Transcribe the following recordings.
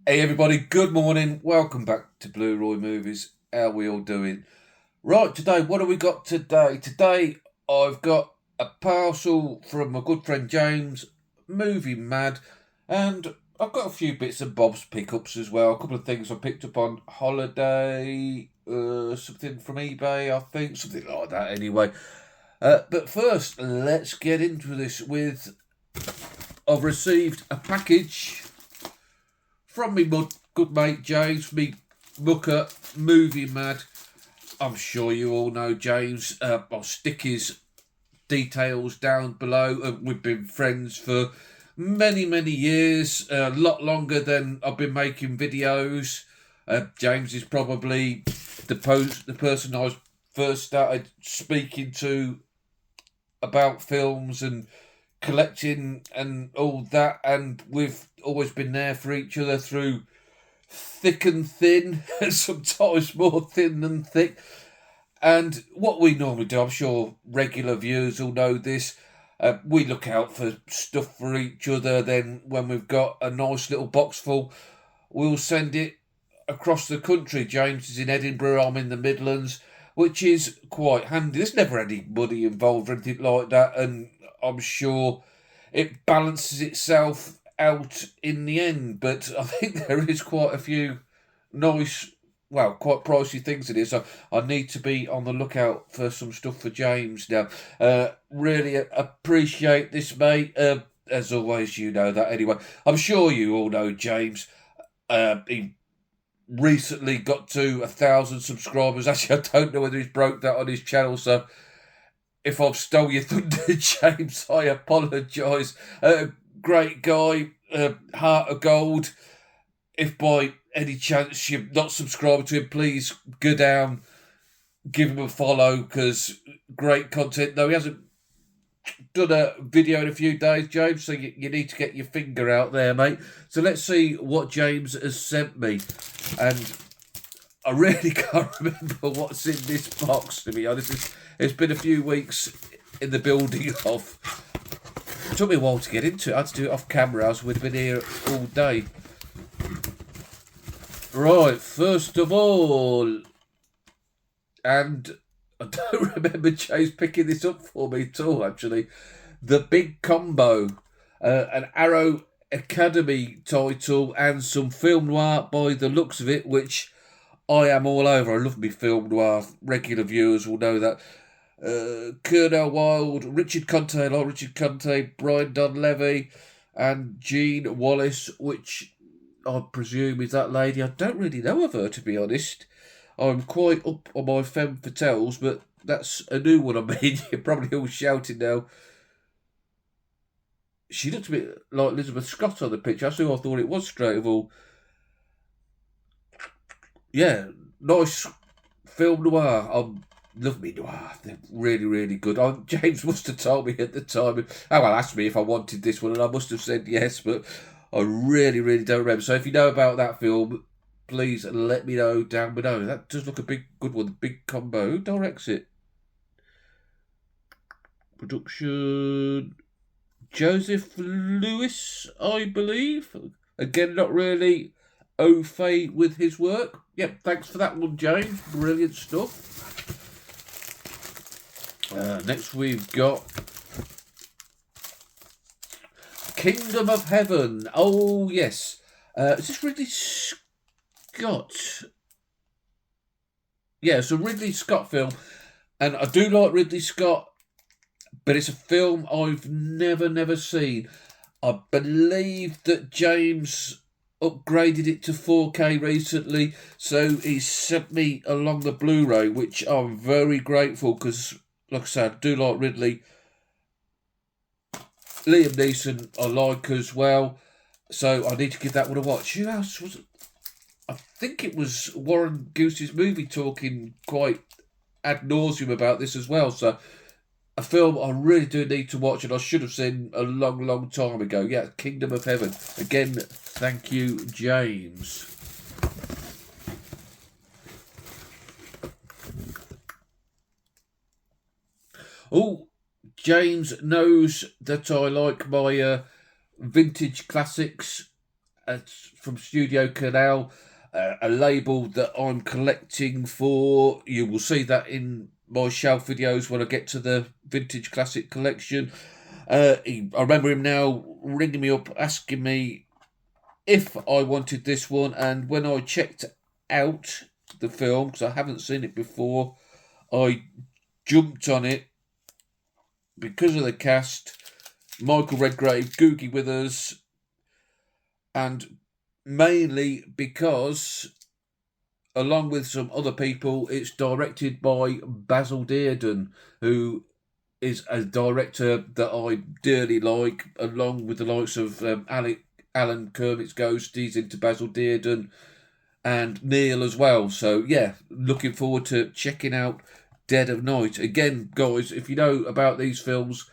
Hey everybody, good morning. Welcome back to Blu-Roy Movies. How we all doing? Right, today, what have we got today? Today, I've got a parcel from my good friend James, Movie Mad, and I've got a few bits and bobs pickups as well. A couple of things I picked up on holiday, something from eBay, I think, something like that anyway. But first, let's get into this with, I've received a package from me good mate James, me mucker, Movie Mad. I'm sure you all know James. I'll stick his details down below. We've been friends for many, many years, a lot longer than I've been making videos. James is probably the person I first started speaking to about films and collecting and all that, and we've always been there for each other through thick and thin, and sometimes more thin than thick. And what we normally do, I'm sure regular viewers will know this, we look out for stuff for each other. Then when we've got a nice little box full, we'll send it across the country. James is in Edinburgh, I'm in the Midlands, which is quite handy. There's never any money involved or anything like that, and I'm sure it balances itself out in the end. But I think there is quite a few nice, well, quite pricey things in here. So I need to be on the lookout for some stuff for James now. Really appreciate this, mate. As always, you know that anyway. I'm sure you all know James. He recently got to 1,000 subscribers. Actually, I don't know whether he's broke that on his channel, so if I've stole your thunder, James, I apologise. Great guy, heart of gold. If by any chance you're not subscribed to him, please go down, give him a follow, because great content. Though he hasn't done a video in a few days, James, so you need to get your finger out there, mate. So let's see what James has sent me. And I really can't remember what's in this box, to be honest. It's been a few weeks in the building of. It took me a while to get into it. I had to do it off camera, as we'd been here all day. Right, first of all, and I don't remember James picking this up for me at all, actually. The Big Combo, an Arrow Academy title and some film noir by the looks of it, which I am all over. I love me film noir. Regular viewers will know that. Colonel Wilde, Richard Conte, Brian Donlevy, and Jean Wallace, which I presume is that lady. I don't really know of her, to be honest. I'm quite up on my femme fatales, but that's a new one. I mean, you're probably all shouting now. She looked a bit like Elizabeth Scott on the picture. That's who I thought it was straight of all. Yeah, nice film noir. Love me noir. They're really, really good. James must have told me at the time. Oh, well, asked me if I wanted this one, and I must have said yes, but I really, really don't remember. So if you know about that film, please let me know down below. That does look a good one. The Big Combo. Who directs it? Production. Joseph Lewis, I believe. Again, not really au fait with his work. Yep, thanks for that one, James. Brilliant stuff. Next we've got Kingdom of Heaven. Oh, yes. Is this Ridley Scott? Yeah, it's a Ridley Scott film. And I do like Ridley Scott, but it's a film I've never seen. I believe that James upgraded it to 4K recently, so he sent me along the Blu-ray, which I'm very grateful because, like I said, I do like Ridley. Liam Neeson I like as well, so I need to give that one a watch. Who else was it? I think it was Warren Goose's movie talking quite ad nauseum about this as well, so a film I really do need to watch, and I should have seen a long time ago. Yeah, Kingdom of Heaven. Again, thank you, James. Oh, James knows that I like my vintage classics, from Studio Canal, a label that I'm collecting for. You will see that in my shelf videos when I get to the Vintage Classic collection. I remember him now ringing me up, asking me if I wanted this one, and when I checked out the film, because I haven't seen it before, I jumped on it because of the cast. Michael Redgrave, Googie Withers, and mainly because, along with some other people, it's directed by Basil Dearden, who is a director that I dearly like, along with the likes of Alan Kermit's Ghost. He's into Basil Dearden, and Neil as well. So yeah, looking forward to checking out Dead of Night. Again, guys, if you know about these films,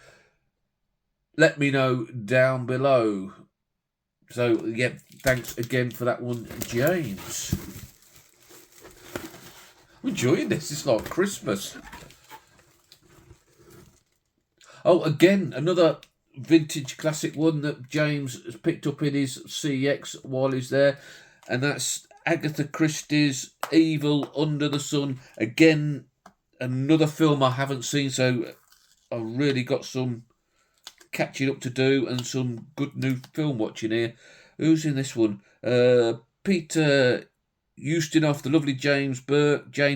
let me know down below. So yeah, thanks again for that one, James. I'm enjoying this. It's like Christmas. Oh, again, another vintage classic one that James has picked up in his CX while he's there, and that's Agatha Christie's Evil Under the Sun. Again, another film I haven't seen, so I've really got some catching up to do and some good new film watching here. Who's in this one? Peter Ustinov, the lovely Jane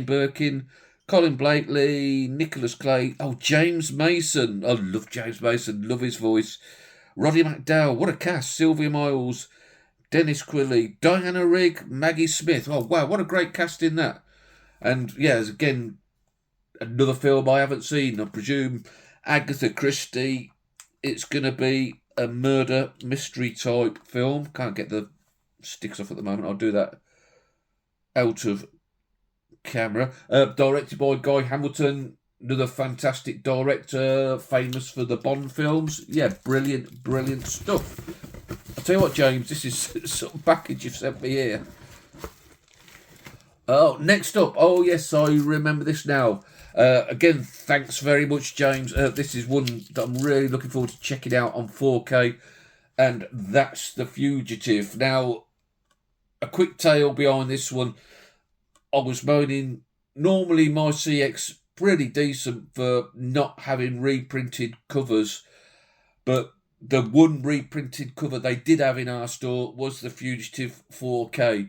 Birkin, Colin Blakely, Nicholas Clay. Oh, James Mason. I love James Mason. Love his voice. Roddy McDowell. What a cast. Sylvia Miles, Dennis Quilley, Diana Rigg, Maggie Smith. Oh, wow. What a great cast in that. And, yeah, again, another film I haven't seen. I presume Agatha Christie. It's going to be a murder mystery type film. Can't get the sticks off at the moment. I'll do that out of camera. Directed by Guy Hamilton, another fantastic director, famous for the Bond films. Yeah, brilliant stuff. I'll tell you what, James, this is some package you've sent me here. Oh, next up. Oh, yes, I remember this now. Again, thanks very much, James. This is one that I'm really looking forward to checking out on 4K, and that's The Fugitive. Now, a quick tale behind this one. I was moaning, normally my CX pretty decent for not having reprinted covers, but the one reprinted cover they did have in our store was The Fugitive 4K,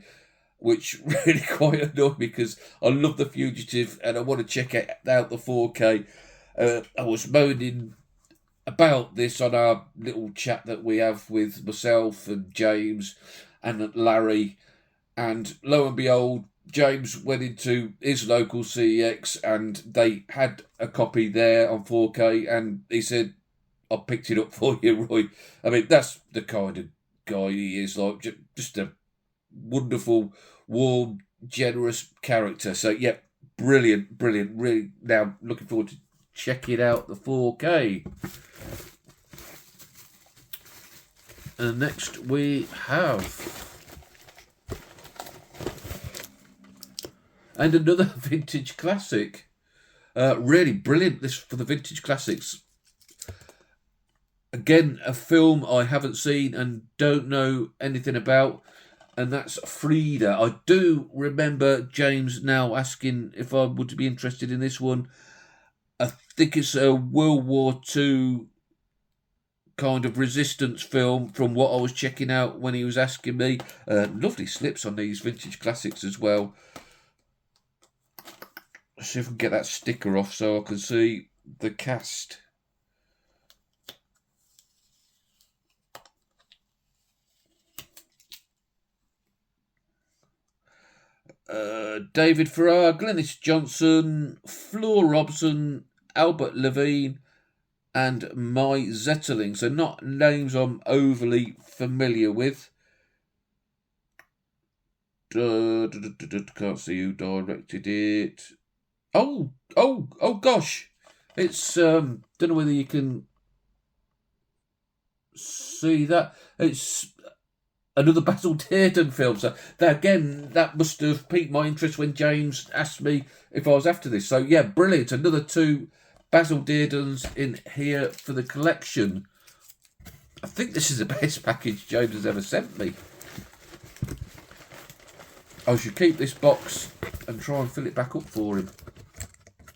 which really quite annoyed me because I love The Fugitive and I want to check out the 4K. I was moaning about this on our little chat that we have with myself and James and Larry, and lo and behold, James went into his local CEX and they had a copy there on 4K, and he said, I picked it up for you, Roy. I mean, that's the kind of guy he is, like, just a wonderful, warm, generous character. So, yeah, brilliant. Really, now looking forward to checking out the 4K. And next we have... and another vintage classic. Really brilliant, this for the vintage classics. Again, a film I haven't seen and don't know anything about, and that's Frida. I do remember James now asking if I would be interested in this one. I think it's a World War II kind of resistance film from what I was checking out when he was asking me. Lovely slips on these vintage classics as well. Let's see if we can get that sticker off so I can see the cast. David Farrar, Glynis Johnson, Fleur Robson, Albert Levine, and Mai Zetterling. So not names I'm overly familiar with. Can't see who directed it. Oh gosh. It's, don't know whether you can see that. It's another Basil Dearden film. So that must have piqued my interest when James asked me if I was after this. So yeah, brilliant. Another two Basil Deardens in here for the collection. I think this is the best package James has ever sent me. I should keep this box and try and fill it back up for him.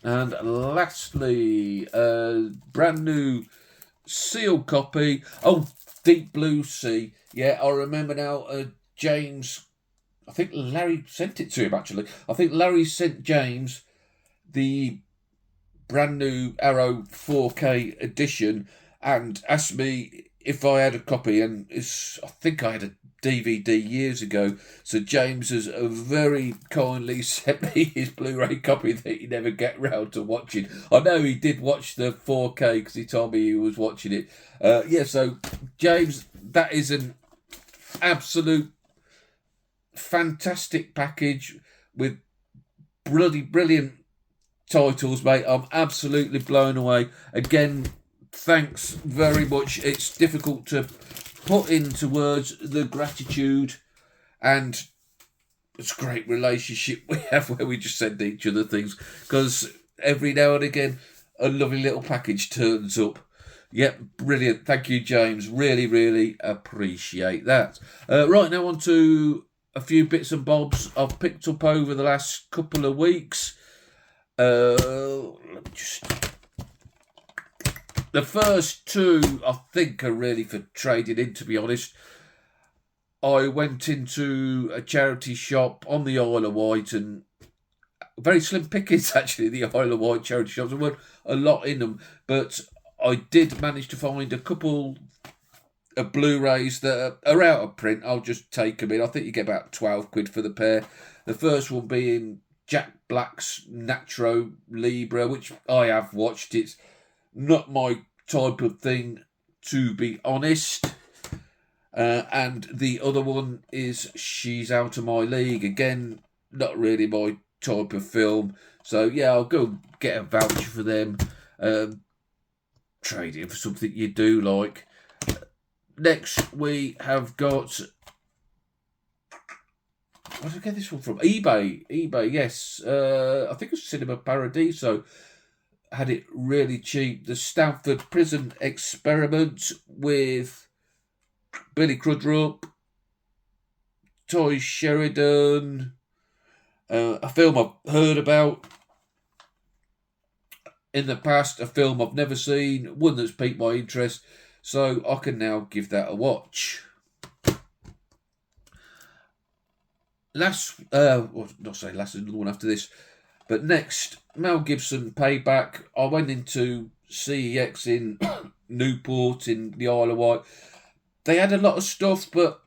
And lastly, brand new sealed copy. Oh, Deep Blue Sea. Yeah, I remember now. James, I think Larry sent it to him actually. I think Larry sent James the brand new Arrow 4K edition and asked me if I had a copy, and I think I had a DVD years ago. So James has very kindly sent me his Blu-ray copy that he never get round to watching. I know he did watch the 4K because he told me he was watching it. So James, that is an absolute fantastic package with brilliant titles, mate. I'm absolutely blown away. Again, thanks very much. It's difficult to put into words the gratitude, and it's a great relationship we have where we just send each other things, because every now and again a lovely little package turns up. Yep, brilliant. Thank you, James. Really appreciate that. Right, now on to a few bits and bobs I've picked up over the last couple of weeks. The first two I think are really for trading in, to be honest. I went into a charity shop on the Isle of Wight, and very slim pickings actually, the Isle of Wight charity shops. There weren't a lot in them, but I did manage to find a couple of Blu-rays that are out of print. I'll just take them in. I think you get about 12 quid for the pair. The first one being Jack Black's Nacho Libre, which I have watched. It's not my type of thing, to be honest. And the other one is She's Out of My League. Again, not really my type of film. So yeah, I'll go get a voucher for them. Trade it for something you do like. Next, we have got... Where did I get this one from? eBay, yes. I think it's Cinema Paradiso. Had it really cheap. The Stanford Prison Experiment with Billy Crudup, Toy Sheridan. A film I've heard about in the past, a film I've never seen, one that's piqued my interest, so I can now give that a watch. There's another one after this, but next, Mel Gibson Payback. I went into CEX in Newport in the Isle of Wight. They had a lot of stuff, but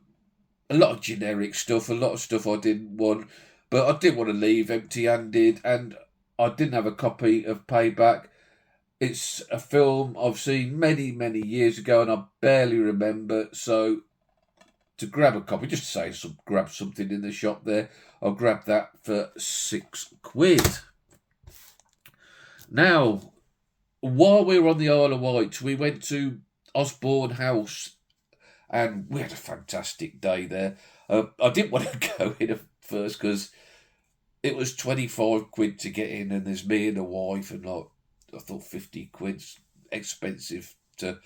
a lot of generic stuff, a lot of stuff I didn't want, but I didn't want to leave empty-handed, and I didn't have a copy of Payback. It's a film I've seen many years ago, and I barely remember, so to grab a copy, just say grab something in the shop there, I'll grab that for £6. Now, while we were on the Isle of Wight, we went to Osborne House, and we had a fantastic day there. I didn't want to go in at first because it was 25 quid to get in, and there's me and a wife, and like I thought 50 quid's expensive to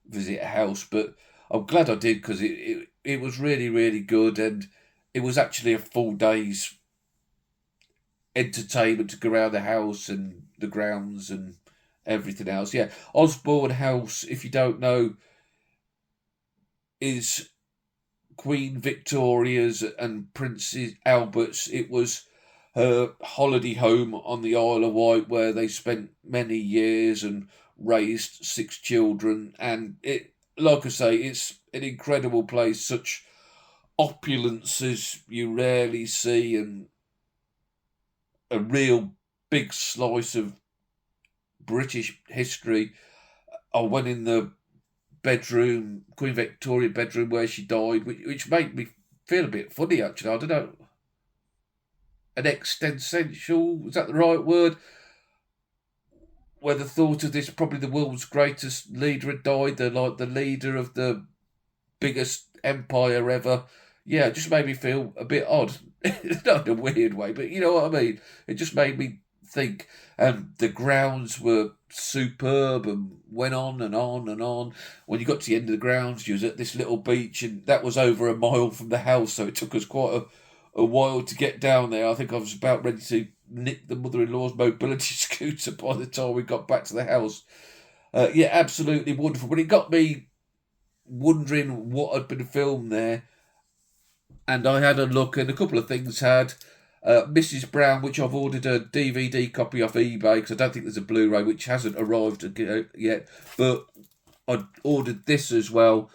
visit a house, but I'm glad I did because it was really good, and it was actually a full day's entertainment to go around the house and the grounds and everything else. Yeah, Osborne House, if you don't know, is Queen Victoria's and Prince Albert's. It was her holiday home on the Isle of Wight where they spent many years and raised 6 children. And it, like I say, it's an incredible place, such opulence as you rarely see, and a real big slice of British history. I went in the bedroom, Queen Victoria bedroom where she died, which made me feel a bit funny actually. I don't know, an existential, is that the right word? Where the thought of this, probably the world's greatest leader, had died, the leader of the biggest empire ever. Yeah, it just made me feel a bit odd. Not in a weird way, but you know what I mean. It just made me think. And the grounds were superb and went on and on and on. When you got to the end of the grounds, you was at this little beach, and that was over a mile from the house, so it took us quite a while to get down there. I think I was about ready to nick the mother-in-law's mobility scooter by the time we got back to the house. Yeah, absolutely wonderful. But it got me wondering what had been filmed there. And I had a look, and a couple of things had. Mrs. Brown, which I've ordered a DVD copy off eBay, because I don't think there's a Blu-ray, which hasn't arrived yet. But I ordered this as well.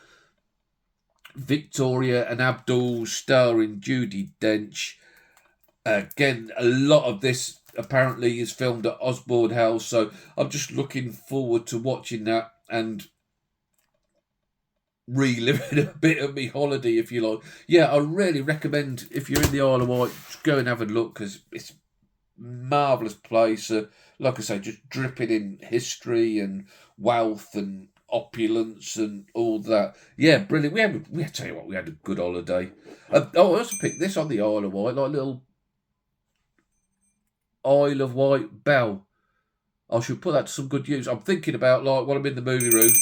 Victoria and Abdul, starring Judi Dench. Again, a lot of this apparently is filmed at Osborne House, so I'm just looking forward to watching that and reliving a bit of my holiday, if you like. Yeah, I really recommend, if you're in the Isle of Wight, go and have a look, because it's a marvellous place. Like I say, just dripping in history and wealth and opulence and all that. Yeah, brilliant. We had tell you what, we had a good holiday. I also picked this on the Isle of Wight, like a little Isle of Wight bell. I should put that to some good use. I'm thinking about, like, when I'm in the movie room,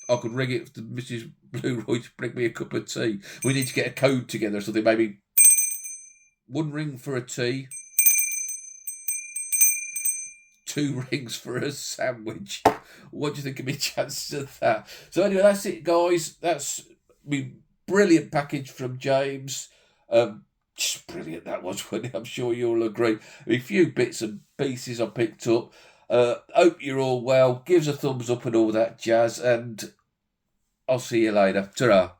I could ring it to Mrs. Blu-Roy to bring me a cup of tea. We need to get a code together or something. Maybe one ring for a tea, 2 rings for a sandwich. What do you think of me chances of that? So anyway, that's it, guys. That's me brilliant package from James. Just brilliant that was, wasn't it? I'm sure you'll agree. A few bits and pieces I picked up. Hope you're all well. Give us a thumbs up and all that jazz, and I'll see you later. Ta-ra.